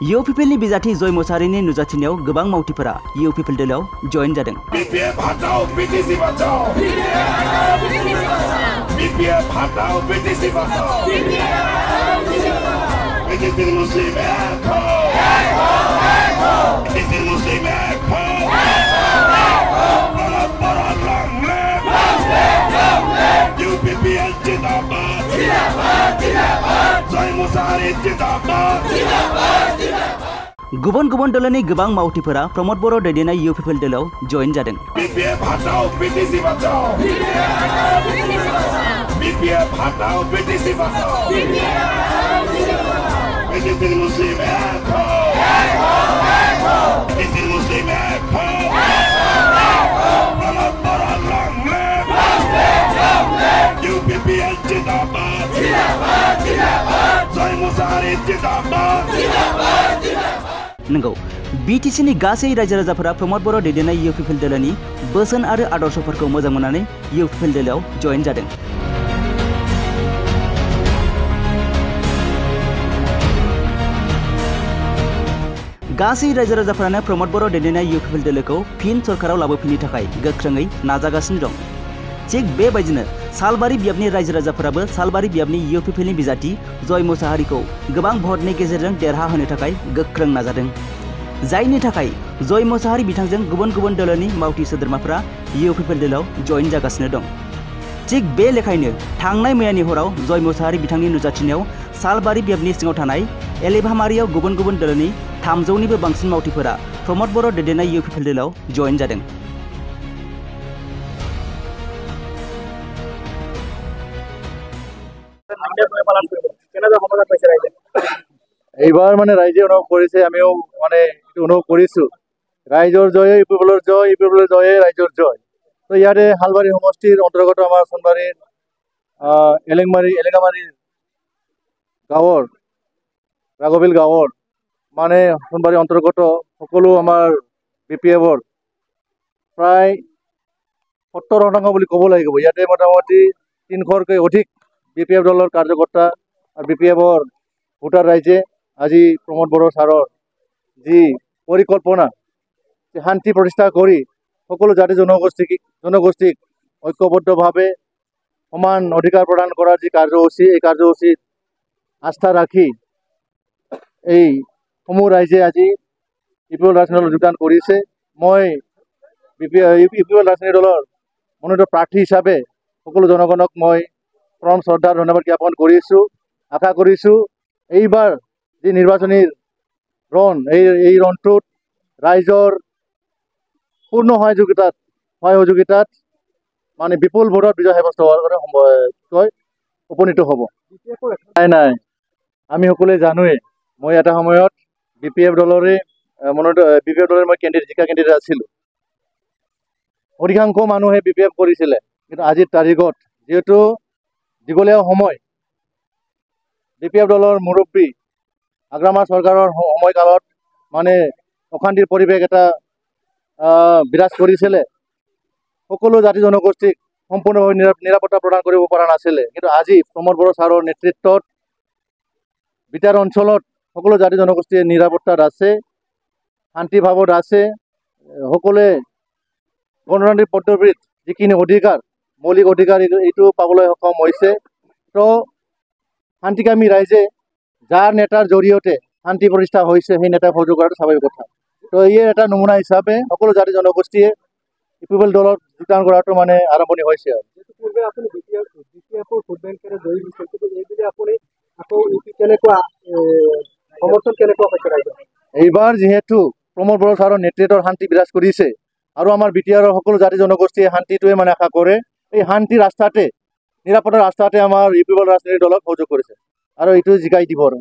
इउ पिपलनि बिजाथि जय मोसाहारिनि नुजाथिनायाव गोबां मावथिफोरा इउ पिपल दलाव जयेन जादों। गुबुन गुबुन दलनि गोबां मावथिफोरा प्रमोद बर' दैदेननाय इउ पिपल दलाव जयेन जादों। नंगौ बिटिसिनि गासै रायजो राजाफोरा प्रमोद बर' दैदेननाय इउ पिपल दलनि बोसोन आरो आदर्शफोरखौ मोजां मोननानै इउ पिपल दलाव जयेन जादों। गासै रायजो राजाफोरानो प्रमोद बर' दैदेननाय इउ पिपल दलखौ फिन सरकाराव लाबोफिननो थाखाय गोख्रोङै नाजागासिनो दं। थिग बेबायदिनो सालबारि बियाबनि रायजो राजाफोराबो सालबारि बियाबनि इउ पिपलनि बिजाथि जय मोसाहारिखौ गोबां भटनि गेजेरजों देरहाहोनो थाखाय गोख्रों नाजादों। जायनि थाखाय जय मोसाहारि बिथांजों गुबुन गुबुन दलनि मावथि सोद्रोमाफोरा इउ पिपल दलाव जयेन जागासिनो दं। थिग बे लेखायैनो थांनाय मैयानि हराव जय मोसाहारि बिथांनि नुजाथिनायाव सालबारि बियाबनि सिङाव थानाय एलेभामारियाव गुबुन गुबुन दलनि 300निबो बांसिन मावथिफोरा प्रमोद बर' दैदेननाय इउ पिपल दलाव जयेन जादों। এইবাৰ মানে ৰাইজে অনুভৱ কৰিছে, আমিও মানে অনুভৱ কৰিছো ৰাইজৰ জয় ইউ পিপলৰ জয়, ইউ পিপলৰ জয় ৰাইজৰ জয়। তো ইয়াতে হালবাৰী সমষ্টিৰ অন্তৰ্গত আমাৰ সোণবাৰীৰ এলেঙামাৰী গাঁৱৰ ৰাঘবিল গাঁৱৰ মানে সোণবাৰী অন্তৰ্গত সকলো আমাৰ বি পি এফৰ প্ৰায় 70% বুলি ক'ব লাগিব। ইয়াতে মোটামুটি 300তকৈ অধিক বি পি এফ দলৰ কাৰ্যকৰ্তা আৰু বি পি এফৰ ভোটাৰ ৰাইজে আজি প্ৰমোদ বড়ো ছাৰৰ যি পৰিকল্পনা শান্তি প্ৰতিষ্ঠা কৰি সকলো জাতি জনগোষ্ঠীক ঐক্যবদ্ধভাৱে সমান অধিকাৰ প্ৰদান কৰাৰ যি কাৰ্যসূচী, এই কাৰ্যসূচীত আস্থা ৰাখি এই সমূহ ৰাইজে আজি ইউ পিপল ৰাজনীতি দলত যোগদান কৰিছে। মই ইউ পিপল ৰাজনীতি দলৰ মনোনীত প্ৰাৰ্থী হিচাপে সকলো জনগণক মই পৰম শ্ৰদ্ধা ধন্যবাদ জ্ঞাপন কৰিছোঁ। আশা কৰিছোঁ এইবাৰ যি নিৰ্বাচনী ৰণ, এই ৰণটোত ৰাইজৰ পূৰ্ণ সহযোগিতাত মানে বিপুল ভোটত বিজয় সাব্যস্ত হোৱাৰ উপনীত হ'ব। নাই আমি সকলোৱে জানোৱেই, মই এটা সময়ত বি পি এফ দলৰে মই জিকা কেণ্ডিডেট আছিলোঁ। অধিকাংশ মানুহে বি পি এফ কৰিছিলে, কিন্তু আজিৰ তাৰিখত যিহেতু দীঘলীয়া সময় বি পি এফ দলৰ মুৰব্বী আগ্ৰামাৰ চৰকাৰৰ সময়কালত মানে অশান্তিৰ পৰিৱেশ এটা বিৰাজ কৰিছিলে, সকলো জাতি জনগোষ্ঠীক সম্পূৰ্ণভাৱে নিৰাপত্তা প্ৰদান কৰিব পৰা নাছিলে। কিন্তু আজি প্ৰমোদ বড়ো ছাৰৰ নেতৃত্বত বিটাৰ অঞ্চলত সকলো জাতি জনগোষ্ঠীয়ে নিৰাপত্তাত আছে, শান্তিভাৱত আছে। সকলোৱে গণতান্ত্ৰিক পদ্ধতিত যিখিনি অধিকাৰ, মৌলিক অধিকাৰ এইটো পাবলৈ সক্ষম হৈছে। তো শান্তিকামী ৰাইজে যাৰ নেতাৰ জৰিয়তে শান্তি প্ৰতিষ্ঠা হৈছে, সেই নেতাক সহযোগ কৰাটো স্বাভাৱিক কথা। তো ইয়াৰ এটা নমুনা হিচাপে সকলো জাতি জনগোষ্ঠীয়ে ইউ পিপল দলত যোগদান কৰাটো মানে আৰম্ভণি হৈছে। এইবাৰ যিহেতু প্ৰমোদ বড়ো ছাৰৰ নেতৃত্বৰ শান্তি বিৰাজ কৰিছে আৰু আমাৰ বি টি আৰৰ সকলো জাতি জনগোষ্ঠীয়ে শান্তিটোৱে মানে আশা কৰে, এই শান্তিৰ ৰাস্তাতে, নিৰাপত্তাৰ ৰাস্তাতে আমাৰ ইউ পিপল ৰাজনীতি দলক সহযোগ কৰিছে আৰু এইটো জিকাই দিব আৰু।